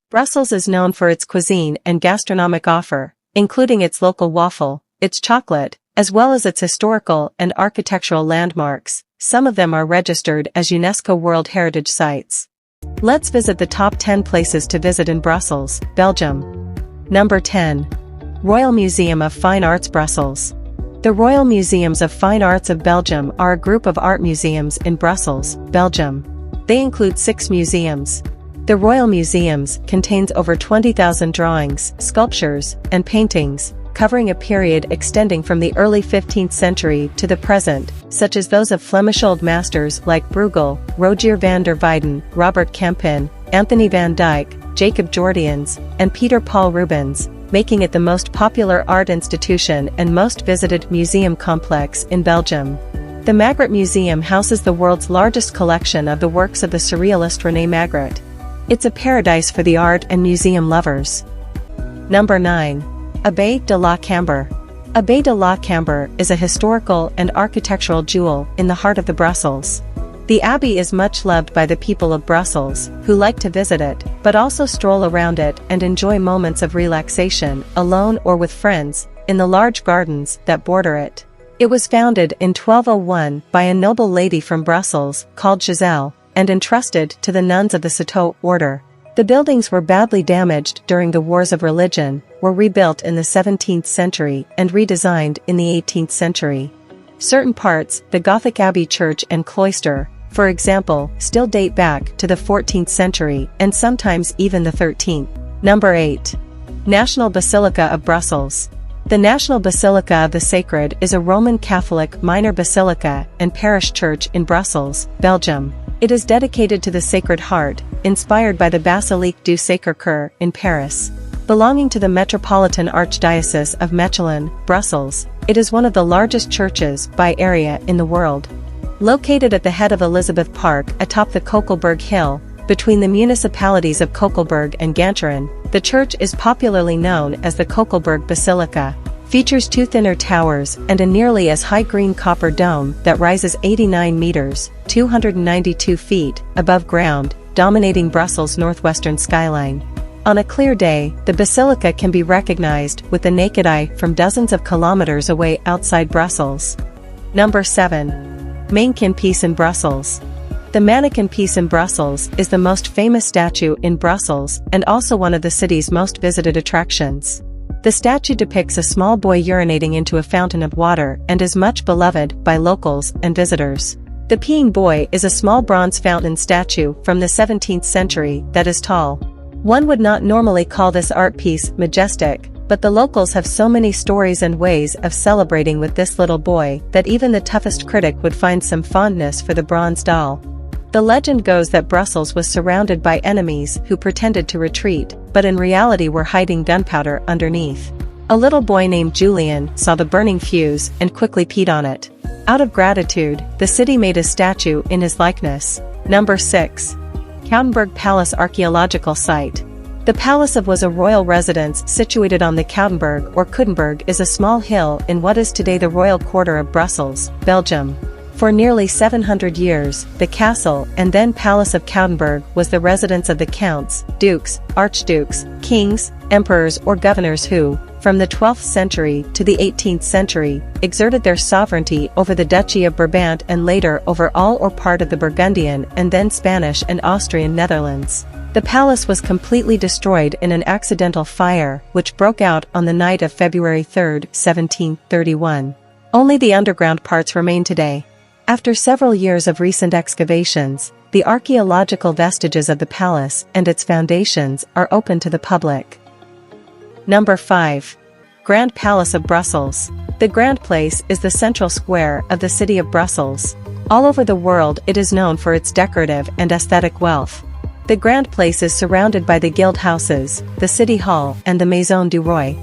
Brussels is known for its cuisine and gastronomic offer, including its local waffle, its chocolate, as well as its historical and architectural landmarks. Some of them are registered as UNESCO World Heritage Sites. Let's visit the top 10 places to visit in Brussels, Belgium. Number 10. Royal Museum of Fine Arts Brussels. The Royal Museums of Fine Arts of Belgium are a group of art museums in Brussels, Belgium. They include 6 museums. The Royal Museums contains over 20,000 drawings, sculptures, and paintings, covering a period extending from the early 15th century to the present, such as those of Flemish old masters like Bruegel, Rogier van der Weyden, Robert Campin, Anthony van Dyck, Jacob Jordaens, and Peter Paul Rubens, making it the most popular art institution and most visited museum complex in Belgium. The Magritte Museum houses the world's largest collection of the works of the surrealist René Magritte. It's a paradise for the art and museum lovers. Number 9. Abbaye de la Cambre. Abbaye de la Cambre is a historical and architectural jewel in the heart of the Brussels. The abbey is much loved by the people of Brussels, who like to visit it, but also stroll around it and enjoy moments of relaxation, alone or with friends, in the large gardens that border it. It was founded in 1201 by a noble lady from Brussels called Giselle, and entrusted to the nuns of the Citeaux order. The buildings were badly damaged during the Wars of Religion, were rebuilt in the 17th century and redesigned in the 18th century. Certain parts, the Gothic abbey church and cloister, for example, still date back to the 14th century and sometimes even the 13th. Number 8. National Basilica of Brussels. The National Basilica of the Sacred is a Roman Catholic minor basilica and parish church in Brussels, Belgium. It is dedicated to the Sacred Heart, inspired by the Basilique du Sacré-Cœur in Paris. Belonging to the Metropolitan Archdiocese of Mechelen, Brussels, it is one of the largest churches by area in the world. Located at the head of Elizabeth Park atop the Kokelberg Hill, between the municipalities of Kokelberg and Ganteren, the church is popularly known as the Kokelberg Basilica. Features 2 thinner towers and a nearly as high green copper dome that rises 89 meters, 292 feet, above ground, dominating Brussels' northwestern skyline. On a clear day, the basilica can be recognized with the naked eye from dozens of kilometers away outside Brussels. Number 7. Mannequin Piece in Brussels. The Mannequin Piece in Brussels is the most famous statue in Brussels and also one of the city's most visited attractions. The statue depicts a small boy urinating into a fountain of water and is much beloved by locals and visitors. The peeing boy is a small bronze fountain statue from the 17th century that is tall. One would not normally call this art piece majestic, but the locals have so many stories and ways of celebrating with this little boy that even the toughest critic would find some fondness for the bronze doll. The legend goes that Brussels was surrounded by enemies who pretended to retreat, but in reality were hiding gunpowder underneath. A little boy named Julian saw the burning fuse and quickly peed on it. Out of gratitude, the city made a statue in his likeness. Number 6. Koutenberg Palace Archaeological Site. The palace was a royal residence situated on the Koutenberg or Coudenberg is a small hill in what is today the royal quarter of Brussels, Belgium. For nearly 700 years, the castle and then Palace of Koutenberg was the residence of the counts, dukes, archdukes, kings, emperors or governors who, from the 12th century to the 18th century, exerted their sovereignty over the Duchy of Brabant and later over all or part of the Burgundian and then Spanish and Austrian Netherlands. The palace was completely destroyed in an accidental fire which broke out on the night of February 3, 1731. Only the underground parts remain today. After several years of recent excavations, the archaeological vestiges of the palace and its foundations are open to the public. Number 5. Grand Palace of Brussels. The Grand Place is the central square of the city of Brussels. All over the world it is known for its decorative and aesthetic wealth. The Grand Place is surrounded by the guild houses, the City Hall and the Maison du Roi.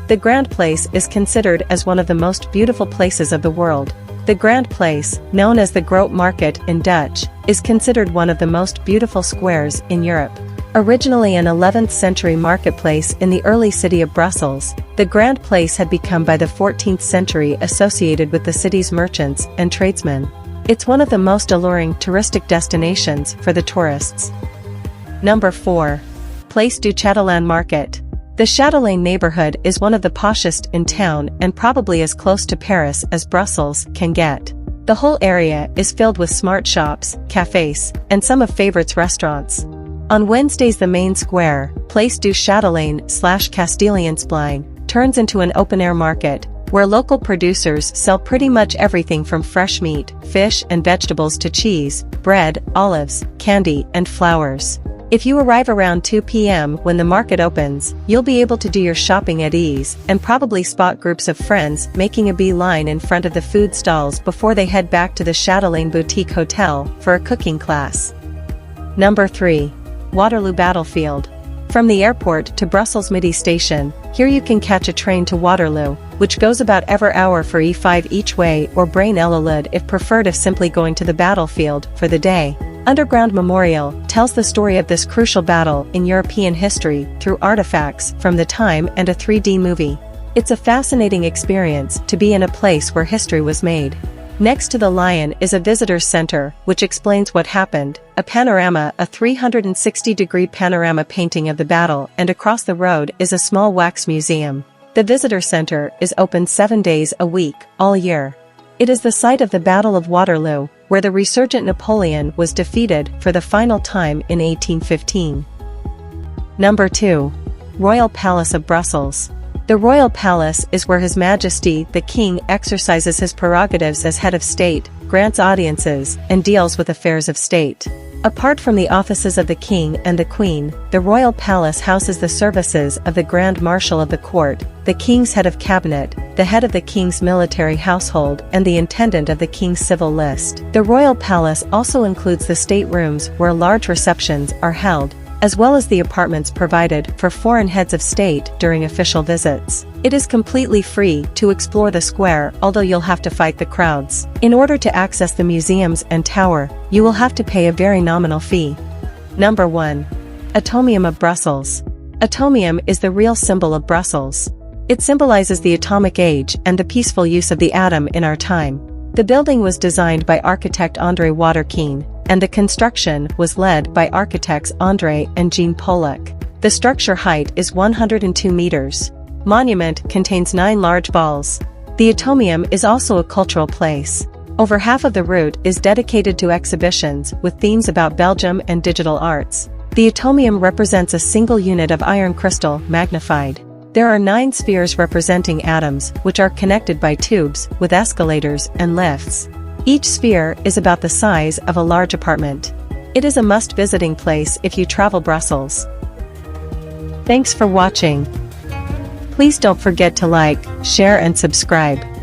The Grand Place is considered as one of the most beautiful places of the world. The Grand Place, known as the Groot Markt in Dutch, is considered one of the most beautiful squares in Europe. Originally an 11th century marketplace in the early city of Brussels, the Grand Place had become by the 14th century associated with the city's merchants and tradesmen. It's one of the most alluring touristic destinations for the tourists. Number 4. Place du Châtelain Market. The Châtelain neighborhood is one of the poshest in town and probably as close to Paris as Brussels can get. The whole area is filled with smart shops, cafes, and some of favorites restaurants. On Wednesdays the main square, Place du Châtelain/Castilian-Splain, turns into an open-air market, where local producers sell pretty much everything from fresh meat, fish and vegetables to cheese, bread, olives, candy, and flowers. If you arrive around 2 p.m. when the market opens, you'll be able to do your shopping at ease and probably spot groups of friends making a beeline in front of the food stalls before they head back to the Châtelain Boutique Hotel for a cooking class. Number 3. Waterloo Battlefield. From the airport to Brussels Midi Station, here you can catch a train to Waterloo, which goes about every hour for E5 each way or Braine-l'Alleud if preferred if simply going to the battlefield for the day. Underground Memorial tells the story of this crucial battle in European history through artifacts from the time and a 3D movie. It's a fascinating experience to be in a place where history was made. Next to the Lion is a visitor's center, which explains what happened, a panorama, a 360-degree panorama painting of the battle, and across the road is a small wax museum. The visitor center is open 7 days a week, all year. It is the site of the Battle of Waterloo, where the resurgent Napoleon was defeated for the final time in 1815. Number 2. Royal Palace of Brussels. The Royal Palace is where His Majesty the King exercises his prerogatives as head of state, grants audiences, and deals with affairs of state. Apart from the offices of the King and the Queen, the Royal Palace houses the services of the Grand Marshal of the Court, the King's head of cabinet, the head of the King's military household, and the intendant of the King's civil list. The Royal Palace also includes the staterooms where large receptions are held, as well as the apartments provided for foreign heads of state during official visits. It is completely free to explore the square, although you'll have to fight the crowds. In order to access the museums and tower, you will have to pay a very nominal fee. Number 1. Atomium of Brussels. Atomium is the real symbol of Brussels. It symbolizes the atomic age and the peaceful use of the atom in our time. The building was designed by architect André Waterkeen, and the construction was led by architects André and Jean Pollock. The structure height is 102 meters. Monument contains 9 large balls. The Atomium is also a cultural place. Over half of the route is dedicated to exhibitions with themes about Belgium and digital arts. The Atomium represents a single unit of iron crystal magnified. There are 9 spheres representing atoms, which are connected by tubes with escalators and lifts. Each sphere is about the size of a large apartment. It is a must-visiting place if you travel Brussels. Thanks for watching. Please don't forget to like, share and subscribe.